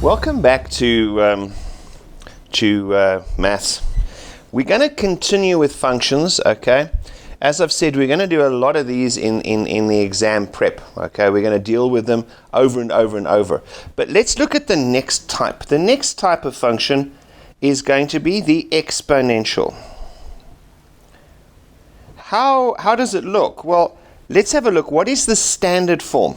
Welcome back to maths. We're going to continue with functions, okay? As I've said, we're going to do a lot of these in the exam prep, okay? We're going to deal with them over and over and over. But let's look at the next type. The next type of function is going to be the exponential. How does it look? Well, let's have a look. What is the standard form?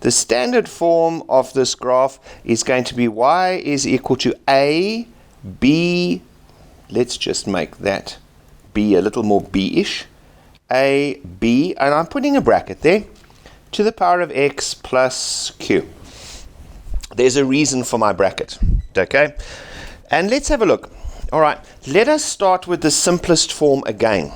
The standard form of this graph is going to be y is equal to a, b, let's just make that b a little more b-ish, a, b, and I'm putting a bracket there, to the power of x plus q. There's a reason for my bracket, okay? And let's have a look. All right, let us start with the simplest form again.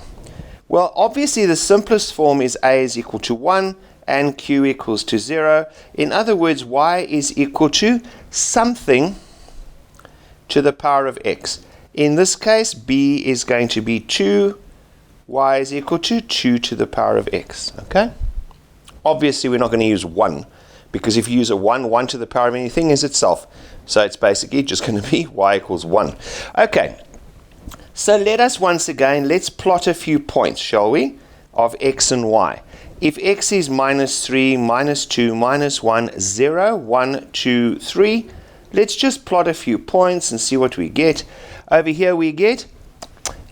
Well, obviously the simplest form is a is equal to 1, and q equals to 0. In other words, y is equal to something to the power of x. In this case, b is going to be 2, y is equal to 2 to the power of x, okay? Obviously, we're not going to use 1, because if you use a 1 to the power of anything is itself. So it's basically just going to be y equals 1. Okay, so let us once again, let's plot a few points, shall we, of x and y. If x is minus 3, minus 2, minus 1, 0, 1, 2, 3, let's just plot a few points and see what we get. Over here we get,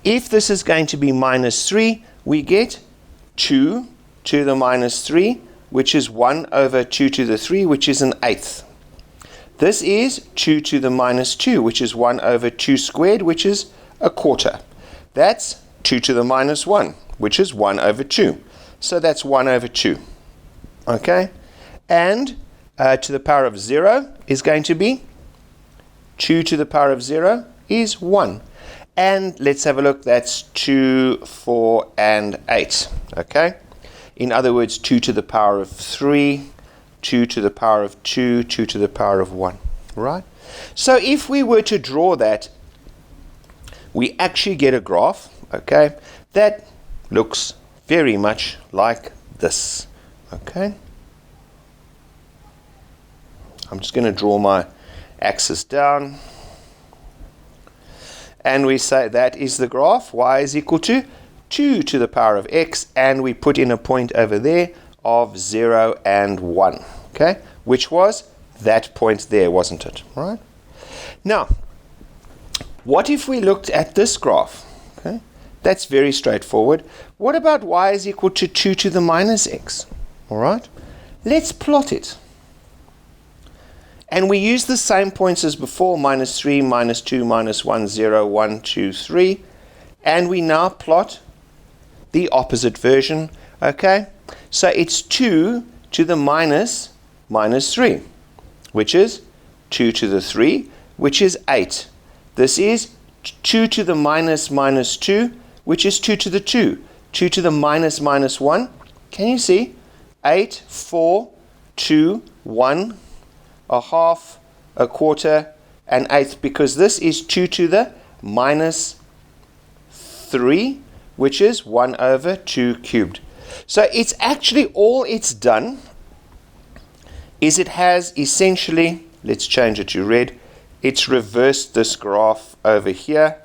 if this is going to be minus 3, we get 2 to the minus 3, which is 1 over 2 to the 3, which is an eighth. This is 2 to the minus 2, which is 1 over 2 squared, which is a quarter. That's 2 to the minus 1, which is 1 over 2. So that's 1 over 2, okay? And to the power of 0 is going to be 2 to the power of 0 is 1. And let's have a look, that's 2, 4, and 8, okay? In other words, 2 to the power of 3, 2 to the power of 2, 2 to the power of 1, right? So if we were to draw that, we actually get a graph, okay, that looks very much like this, okay? I'm just going to draw my axis down. And we say that is the graph, y is equal to 2 to the power of x, and we put in a point over there of 0 and 1, okay? Which was that point there, wasn't it, right? Now, what if we looked at this graph, okay? That's very straightforward. What about y is equal to 2 to the minus x? All right, let's plot it. And we use the same points as before, minus 3, minus 2, minus 1, 0, 1, 2, 3. And we now plot the opposite version, okay? So it's 2 to the minus 3, which is 2 to the 3, which is 8. This is 2 to the minus 2, which is 2 to the 2. 2 to the minus 1. Can you see? 8, 4, 2, 1, a half, a quarter, an eighth, because this is 2 to the minus 3, which is 1 over 2 cubed. So it's actually all it's done is it has essentially, let's change it to red, it's reversed this graph over here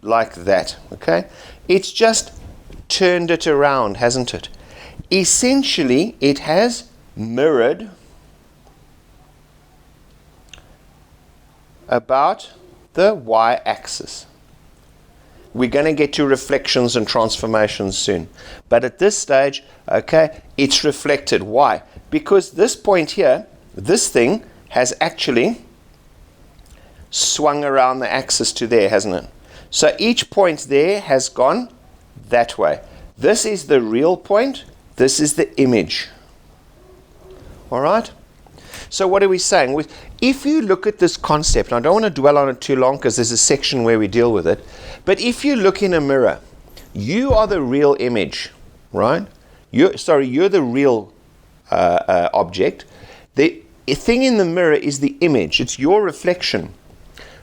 like that, okay? It's just turned it around, hasn't it? Essentially, it has mirrored about the y-axis. We're going to get to reflections and transformations soon. But at this stage, okay, it's reflected. Why? Because this point here, this thing has actually swung around the axis to there, hasn't it? So each point there has gone that way. This is the real point. This is the image. All right? So what are we saying? If you look at this concept, and I don't want to dwell on it too long because there's a section where we deal with it, but if you look in a mirror, you are the real image, right? You're the real object. The thing in the mirror is the image. It's your reflection.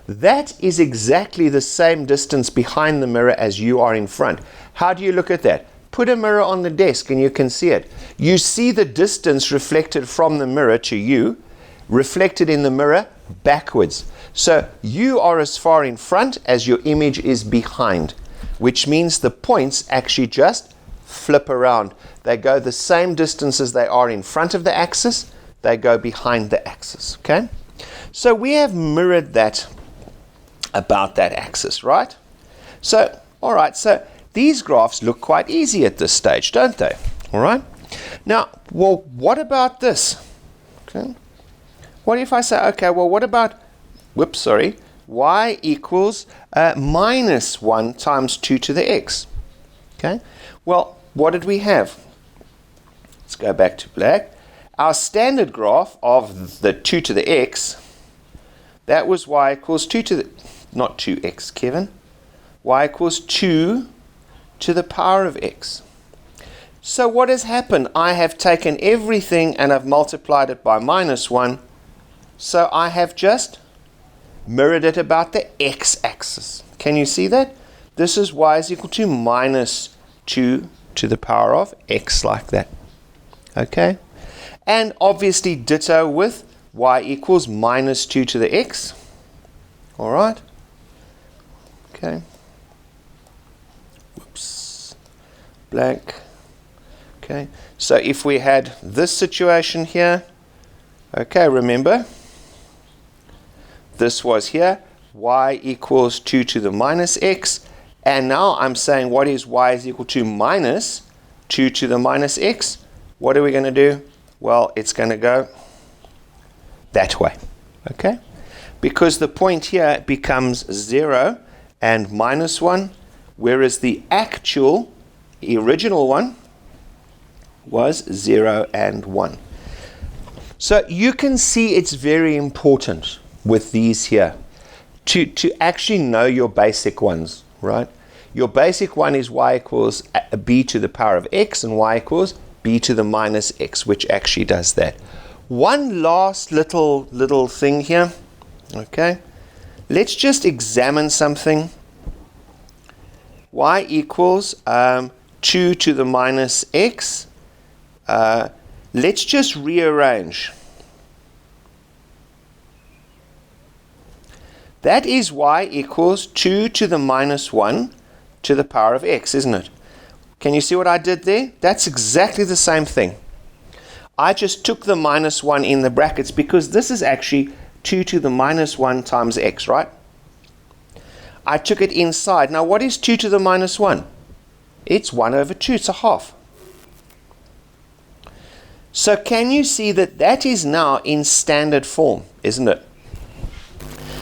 That is exactly the same distance behind the mirror as you are in front. How do you look at that? Put a mirror on the desk and you can see it. You see the distance reflected from the mirror to you reflected in the mirror backwards. So you are as far in front as your image is behind, which means the points actually just flip around. They go the same distance as they are in front of the axis, they go behind the axis, okay? So we have mirrored that about that axis, right? So, all right, so these graphs look quite easy at this stage, don't they? All right? Now, well, what about this? Okay. What if I say, okay, well, what about, y equals minus 1 times 2 to the x? Okay. Well, what did we have? Let's go back to black. Our standard graph of the 2 to the x, that was y equals 2 to the, not 2x, Kevin. Y equals 2 to the power of x. So what has happened? I have taken everything and I've multiplied it by minus 1. So I have just mirrored it about the x-axis. Can you see that? This is y is equal to minus 2 to the power of x, like that. Okay? And obviously ditto with y equals minus 2 to the x. All right? Okay. Whoops. Blank. Okay. So if we had this situation here, okay, remember, this was here, y equals 2 to the minus x, and now I'm saying what is y is equal to minus 2 to the minus x? What are we going to do? Well, it's going to go that way, okay? Because the point here becomes 0 and minus 1, whereas the actual, original one, was 0 and 1. So you can see it's very important with these here to actually know your basic ones, right? Your basic one is y equals b to the power of x, and y equals b to the minus x, which actually does that. One last little thing here, okay? Let's just examine something. Y equals 2 to the minus x. Let's just rearrange. That is y equals 2 to the minus 1 to the power of x, isn't it? Can you see what I did there? That's exactly the same thing. I just took the minus 1 in the brackets because this is actually 2 to the minus 1 times x, right? I took it inside. Now what is 2 to the minus 1? It's 1 over 2. It's a half. So can you see that that is now in standard form, isn't it?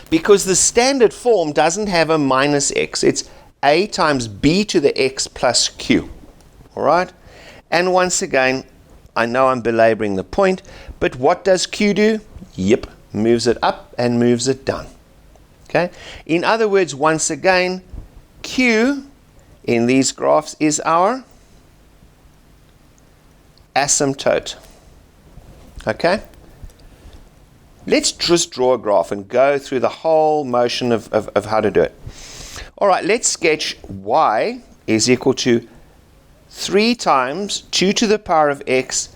Because the standard form doesn't have a minus x. It's a times b to the x plus q. All right? And once again, I know I'm belaboring the point, but what does q do? Yep, moves it up and moves it down. Okay? In other words, once again, q in these graphs is our asymptote. Okay? Let's just draw a graph and go through the whole motion of how to do it. All right, let's sketch y is equal to 3 times 2 to the power of x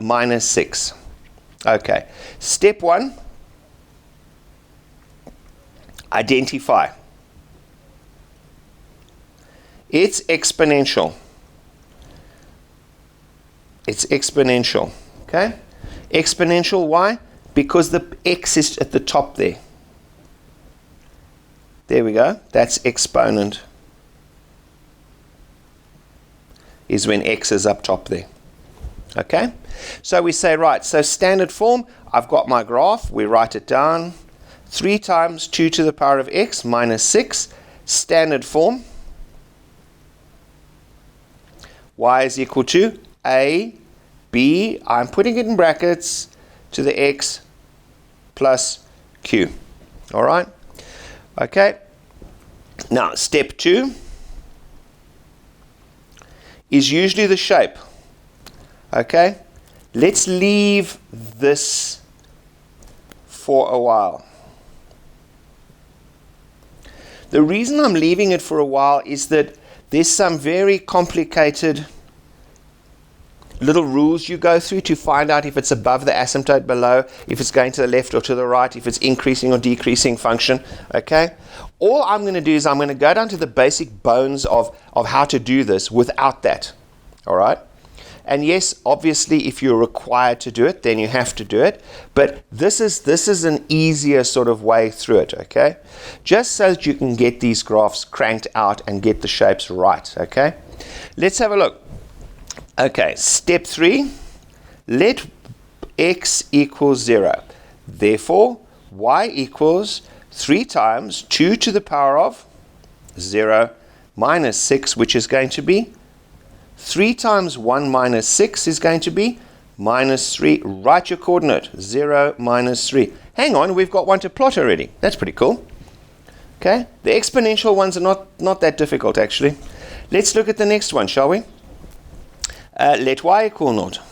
minus 6. Okay, step 1, identify. It's exponential. It's exponential, okay? Exponential, why? Because the x is at the top there. There we go. That's exponent. Is when x is up top there. Okay? So we say, right, so standard form, I've got my graph. We write it down. 3 times 2 to the power of x minus 6. Standard form. Y is equal to a, b, I'm putting it in brackets, to the x plus q. All right? Okay. Now, step 2 is usually the shape. Okay? Let's leave this for a while. The reason I'm leaving it for a while is that there's some very complicated little rules you go through to find out if it's above the asymptote, below, if it's going to the left or to the right, if it's increasing or decreasing function, okay? All I'm going to do is I'm going to go down to the basic bones of how to do this without that, all right? And yes, obviously, if you're required to do it, then you have to do it. But this is an easier sort of way through it, okay? Just so that you can get these graphs cranked out and get the shapes right, okay? Let's have a look. Okay, step 3, let x equals 0. Therefore, y equals 3 times 2 to the power of 0 minus 6, which is going to be 3 times 1 minus 6 is going to be minus 3. Write your coordinate, 0 minus 3. Hang on, we've got one to plot already. That's pretty cool. Okay, the exponential ones are not that difficult, actually. Let's look at the next one, shall we? Let y equal 0.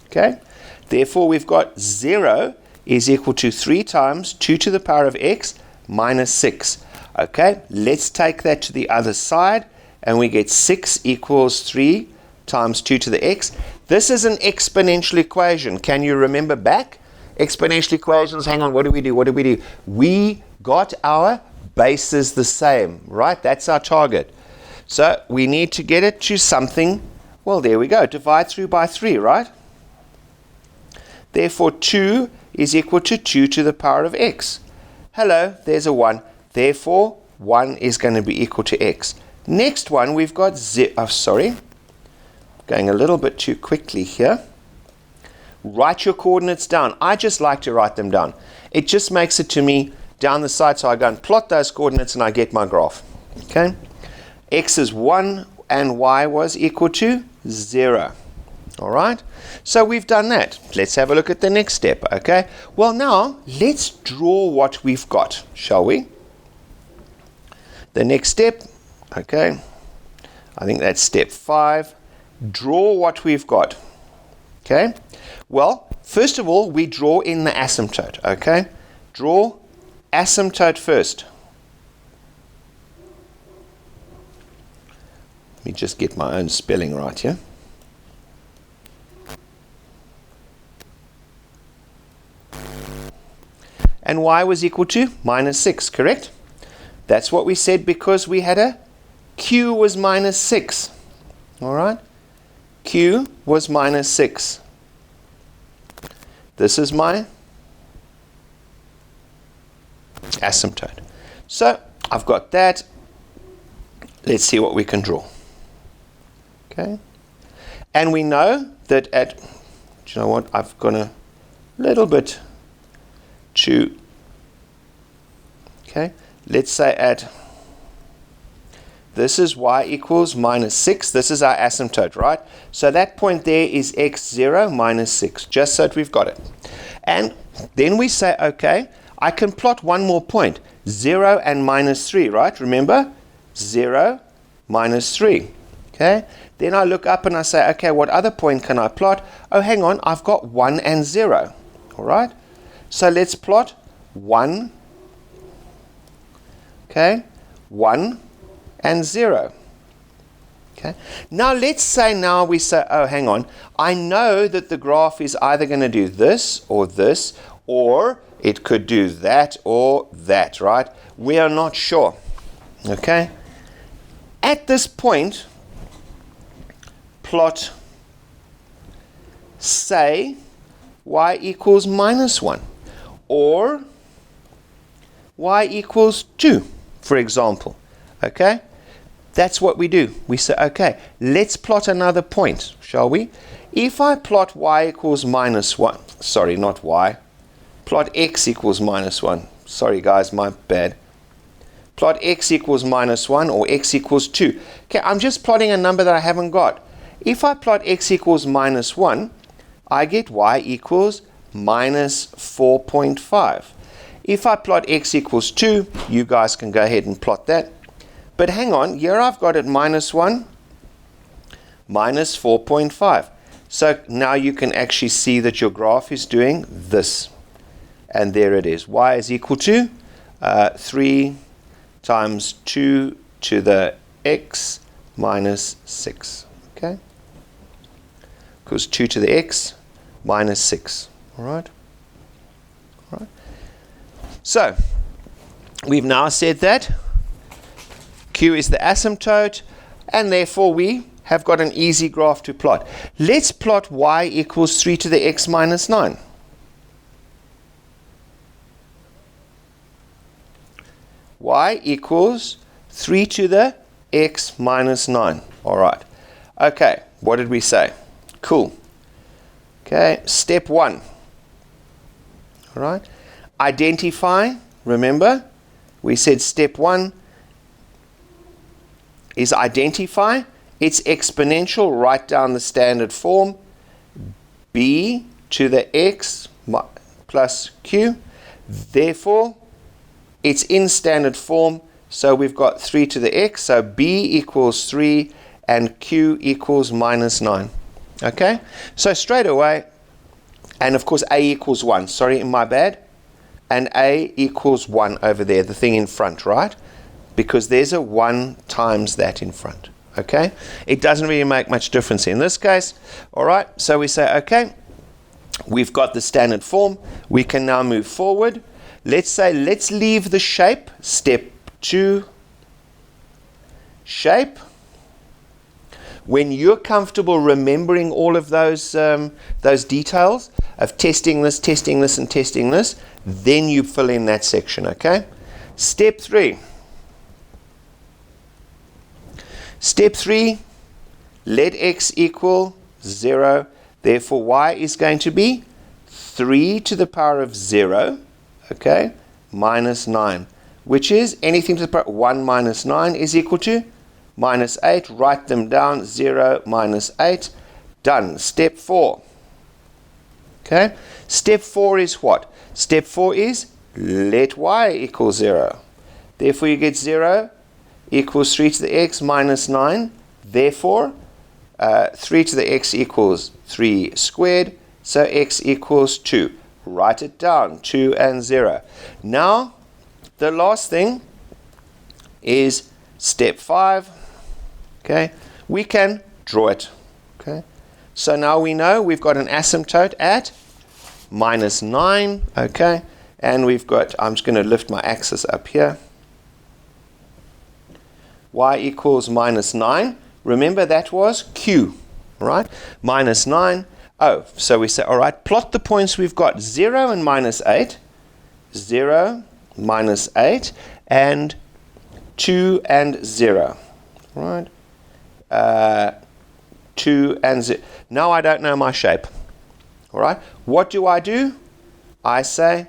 Okay, therefore we've got 0 is equal to 3 times 2 to the power of x minus 6. Okay, let's take that to the other side, and we get 6 equals 3 times 2 to the x. This is an exponential equation. Can you remember back? Exponential equations, hang on, what do we do? We got our bases the same, right? That's our target. So we need to get it to something, well, there we go, divide through by 3, right? Therefore, 2 is equal to 2 to the power of x. Hello, there's a 1. Therefore, 1 is going to be equal to x. Next one, we've got going a little bit too quickly here. Write your coordinates down. I just like to write them down. It just makes it to me down the side, so I go and plot those coordinates and I get my graph. Okay? X is 1 and y was equal to 0. All right? So we've done that. Let's have a look at the next step, okay? Well, now, let's draw what we've got, shall we? The next step, okay, I think that's step 5. Draw what we've got, okay? Well, first of all, we draw in the asymptote, okay? Draw asymptote first. Let me just get my own spelling right here. And y was equal to minus 6, correct? That's what we said because we had a q was minus 6. All right? Q was minus 6. This is my asymptote. So I've got that. Let's see what we can draw. Okay? And we know that at, do you know what? I've gone a little bit to, okay? Let's say at, this is y equals minus 6. This is our asymptote, right? So that point there is x0 minus 6, just so that we've got it. And then we say, okay, I can plot one more point, 0 and minus 3, right? Remember? 0 minus 3, okay? Then I look up and I say, okay, what other point can I plot? Oh, hang on, I've got 1 and 0, all right? So let's plot 1, okay, 1 and 0. Okay. Now let's say we say, oh, hang on, I know that the graph is either going to do this, or it could do that or that, right? We are not sure. Okay. At this point, plot, say, y equals minus 1, or y equals 2, for example. Okay? That's what we do. We say, okay, let's plot another point, shall we? If I plot y equals minus 1, sorry, not y, plot x equals minus 1. Sorry, guys, my bad. Plot x equals minus 1 or x equals 2. Okay, I'm just plotting a number that I haven't got. If I plot x equals minus 1, I get y equals minus 4.5. If I plot x equals 2, you guys can go ahead and plot that. But hang on, here I've got it minus 1, minus 4.5. So now you can actually see that your graph is doing this. And there it is. Y is equal to 3 times 2 to the x minus 6. Okay? equals 2 to the x minus 6. All right? All right. So, we've now said that Q is the asymptote, and therefore we have got an easy graph to plot. Let's plot y equals 3 to the x minus 9. Y equals 3 to the x minus 9. All right. Okay, what did we say? Cool. Okay, step 1. All right. Identify. Remember, we said step 1 is identify. It's exponential. Write down the standard form. B to the x plus q. Therefore, it's in standard form. So we've got 3 to the x. So b equals 3 and q equals minus 9. Okay? So straight away, and of course a equals 1. Sorry, my bad. And a equals 1 over there, the thing in front, right? Because there's a 1 times that in front. Okay? It doesn't really make much difference in this case. All right? So we say, okay, we've got the standard form. We can now move forward. Let's say, let's leave the shape. Step 2, shape. When you're comfortable remembering all of those details of testing this, and testing this, then you fill in that section, okay? Step 3. Step 3, let x equal 0. Therefore, y is going to be 3 to the power of 0, okay, minus 9, which is anything to the power of 1 minus 9 is equal to minus 8. Write them down. 0 minus 8. Done. Step 4. Okay. Step 4 is what? Step 4 is let y equal 0. Therefore, you get 0 equals 3 to the x minus 9. Therefore, 3 to the x equals 3 squared. So x equals 2. Write it down. 2 and 0. Now, the last thing is step 5. Okay, we can draw it. Okay, so now we know we've got an asymptote at minus 9. Okay, and we've got, I'm just going to lift my axis up here. Y equals minus 9. Remember that was Q, right? Minus 9. Oh, so we say, all right, plot the points we've got. 0 and minus 8. 0, minus 8, and 2 and 0. Right? 2 and 0. Now I don't know my shape. All right? What do? I say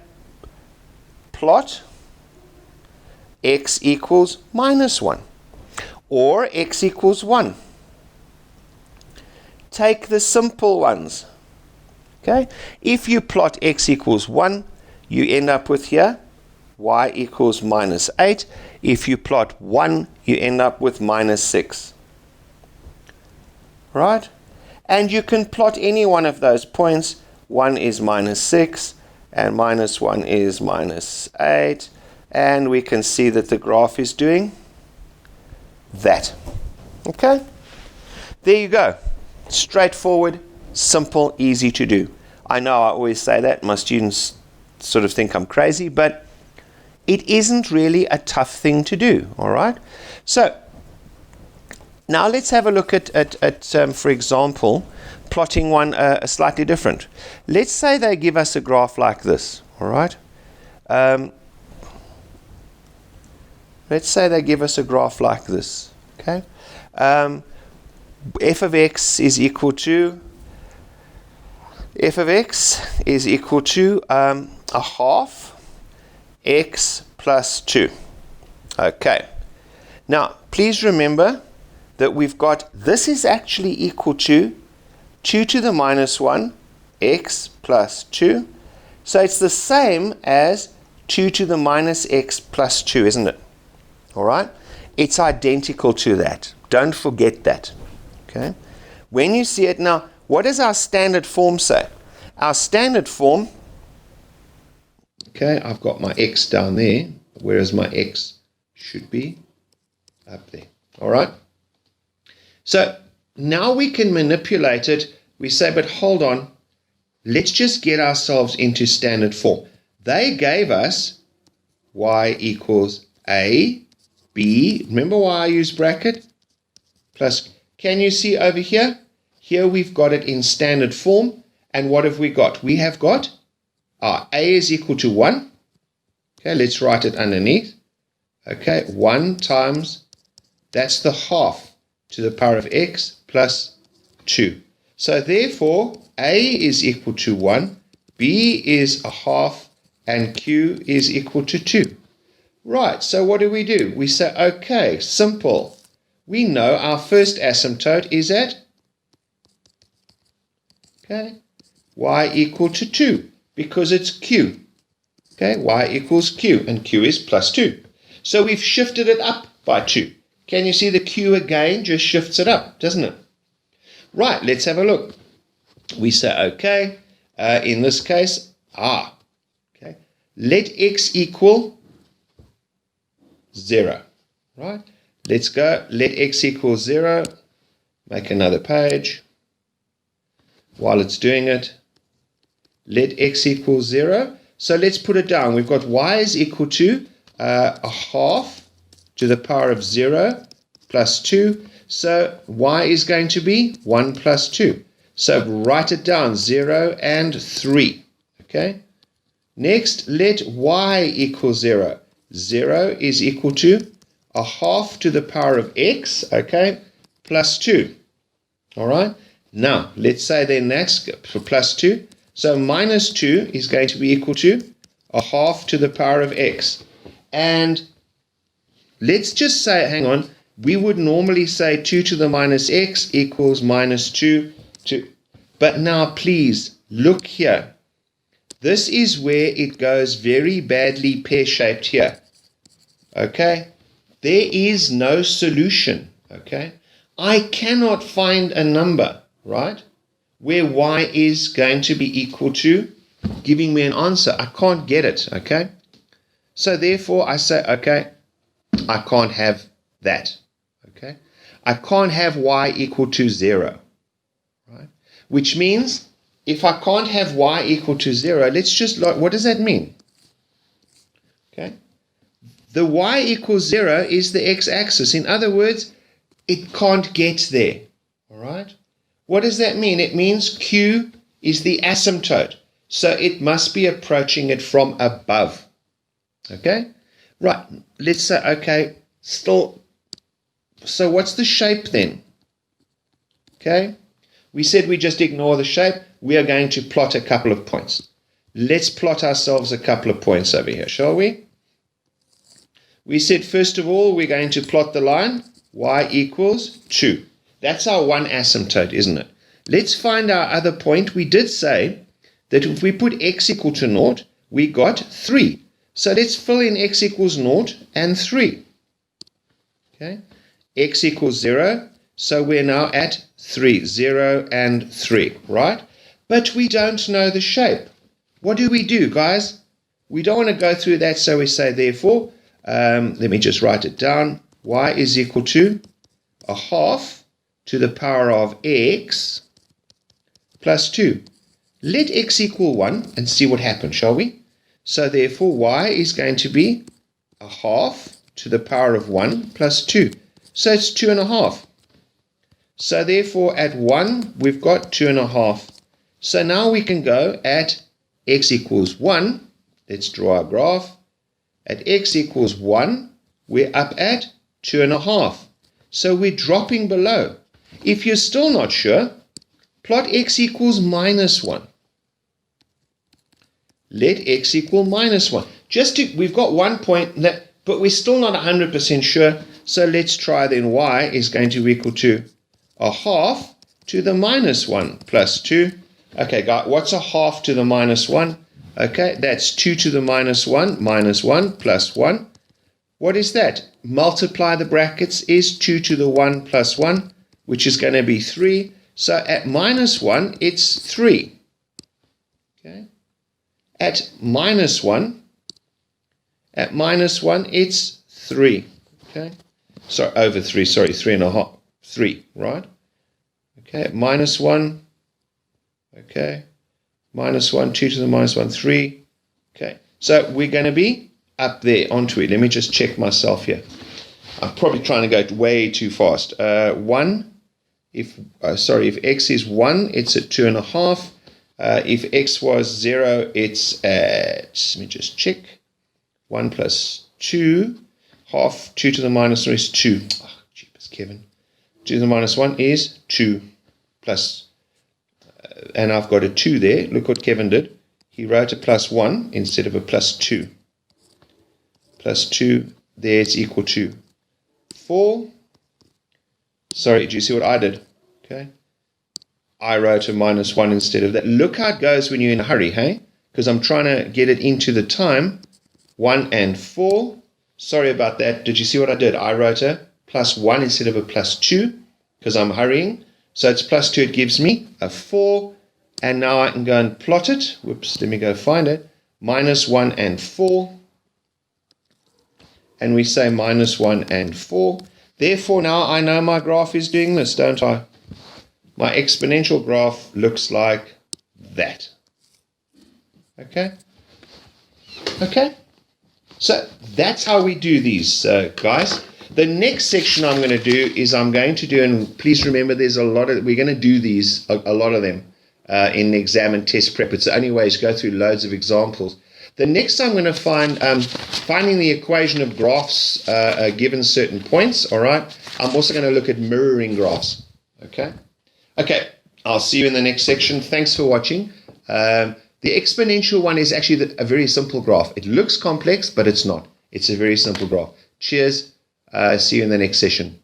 plot x equals minus 1 or x equals 1. Take the simple ones. Okay? If you plot x equals 1, you end up with here y equals minus 8. If you plot 1, you end up with minus 6. Right? And you can plot any one of those points. 1 is minus 6, and minus 1 is minus 8. And we can see that the graph is doing that. Okay? There you go. Straightforward, simple, easy to do. I know I always say that. My students sort of think I'm crazy, but it isn't really a tough thing to do, all right? So now let's have a look at for example, plotting one slightly different. Let's say they give us a graph like this, all right? Let's say they give us a graph like this, okay? F of x is equal to a half x plus 2. Okay. Now, please remember that we've got, this is actually equal to 2 to the minus 1, x plus 2. So it's the same as 2 to the minus x plus 2, isn't it? All right? It's identical to that. Don't forget that. Okay? When you see it now, what does our standard form say? Our standard form, okay, I've got my x down there, whereas my x should be up there. All right? So now we can manipulate it we say, but hold on, let's just get ourselves into standard form. They gave us y equals a, b, remember why I use bracket, plus, can you see over here? Here we've got it in standard form, and what have we got? We have got a is equal to 1. Okay, let's write it underneath. Okay, 1 times, that's the half to the power of x plus 2. So therefore, a is equal to 1, b is a half, and q is equal to 2. Right, so what do? We say, okay, simple. We know our first asymptote is at, okay, y equal to 2, because it's q. Okay, y equals q, and q is plus 2. So we've shifted it up by 2. Can you see the q again just shifts it up, doesn't it? Right, let's have a look. We say, okay, in this case, okay, let x equal 0, right? Let's go, let x equal 0, make another page. While it's doing it, let x equal 0. So let's put it down. We've got y is equal to a half to the power of 0 plus 2. So y is going to be 1 plus 2. So write it down, 0 and 3. Okay. Next, let y equal 0. 0 is equal to a half to the power of x, okay, plus 2. All right. Now, let's say then that's for plus 2. So minus 2 is going to be equal to a half to the power of x. And let's just say, hang on, we would normally say 2 to the minus x equals minus 2. But now, please, look here. This is where it goes very badly pear-shaped here. Okay? There is no solution. Okay? I cannot find a number, right, where y is going to be equal to giving me an answer. I can't get it, okay? So therefore I say, okay, I can't have that, okay? I can't have y equal to 0, right? Which means if I can't have y equal to 0, let's just look, what does that mean? Okay? The y equals 0 is the x-axis. In other words, it can't get there, all right? What does that mean? It means q is the asymptote. So it must be approaching it from above. Okay? Right. Let's say, okay, still. So what's the shape then? Okay? We said we just ignore the shape. We are going to plot a couple of points. Let's plot ourselves a couple of points over here, shall we? We said, first of all, we're going to plot the line y equals 2. That's our one asymptote, isn't it? Let's find our other point. We did say that if we put x equal to 0, we got 3. So let's fill in x equals 0 and 3. Okay? X equals 0. So we're now at 3. 0 and 3, right? But we don't know the shape. What do, guys? We don't want to go through that, so we say, therefore, let me just write it down. Y is equal to a half to the power of x plus 2. Let x equal 1 and see what happens, shall we? So therefore y is going to be a half to the power of 1 plus 2. So it's 2.5. So therefore at 1 we've got 2.5. So now we can go at x equals 1. Let's draw our graph. At x equals 1, we're up at 2.5. So we're dropping below. If you're still not sure, plot x equals minus 1. Let x equal minus 1. We've got 1 point, but we're still not 100% sure. So let's try then. Y is going to equal to a half to the minus 1 plus 2. Okay, guys, what's a half to the minus 1? Okay, that's 2 to the minus 1 plus 1. What is that? Multiply the brackets is 2 to the 1 plus 1, which is going to be 3. So at minus 1, it's 3. Okay. At minus 1, it's 3. Okay. So over 3, sorry, 3.5. 3, right? Okay, at minus 1, Okay. Minus 1, 2 to the minus 1, 3. Okay. So we're going to be up there onto it. Let me just check myself here. I'm probably trying to go way too fast. 1, if x is 1, it's at 2.5. If x was 0, it's at, let me just check, 1 plus 2, half, 2 to the minus 1 is 2. Oh, jeepers, Kevin. 2 to the minus 1 is 2 plus, and I've got a 2 there. Look what Kevin did. He wrote a plus 1 instead of a plus 2. Plus 2, there it's equal to 4. Sorry, do you see what I did? Okay. I wrote a minus 1 instead of that. Look how it goes when you're in a hurry, hey? Because I'm trying to get it into the time. 1 and 4. Sorry about that. Did you see what I did? I wrote a plus 1 instead of a plus 2 because I'm hurrying. So it's plus 2. It gives me a 4. And now I can go and plot it. Whoops, let me go find it. Minus 1 and 4. And we say minus 1 and 4. Therefore, now I know my graph is doing this, don't I? My exponential graph looks like that. Okay? Okay? So that's how we do these, guys. The next section I'm going to do is I'm going to do, and please remember there's a lot of, we're going to do these, a lot of them, in the exam and test prep. It's the only way is go through loads of examples. The next I'm going to find, finding the equation of graphs given certain points, all right? I'm also going to look at mirroring graphs, okay? Okay, I'll see you in the next section. Thanks for watching. The exponential one is actually a very simple graph. It looks complex, but it's not. It's a very simple graph. Cheers. See you in the next session.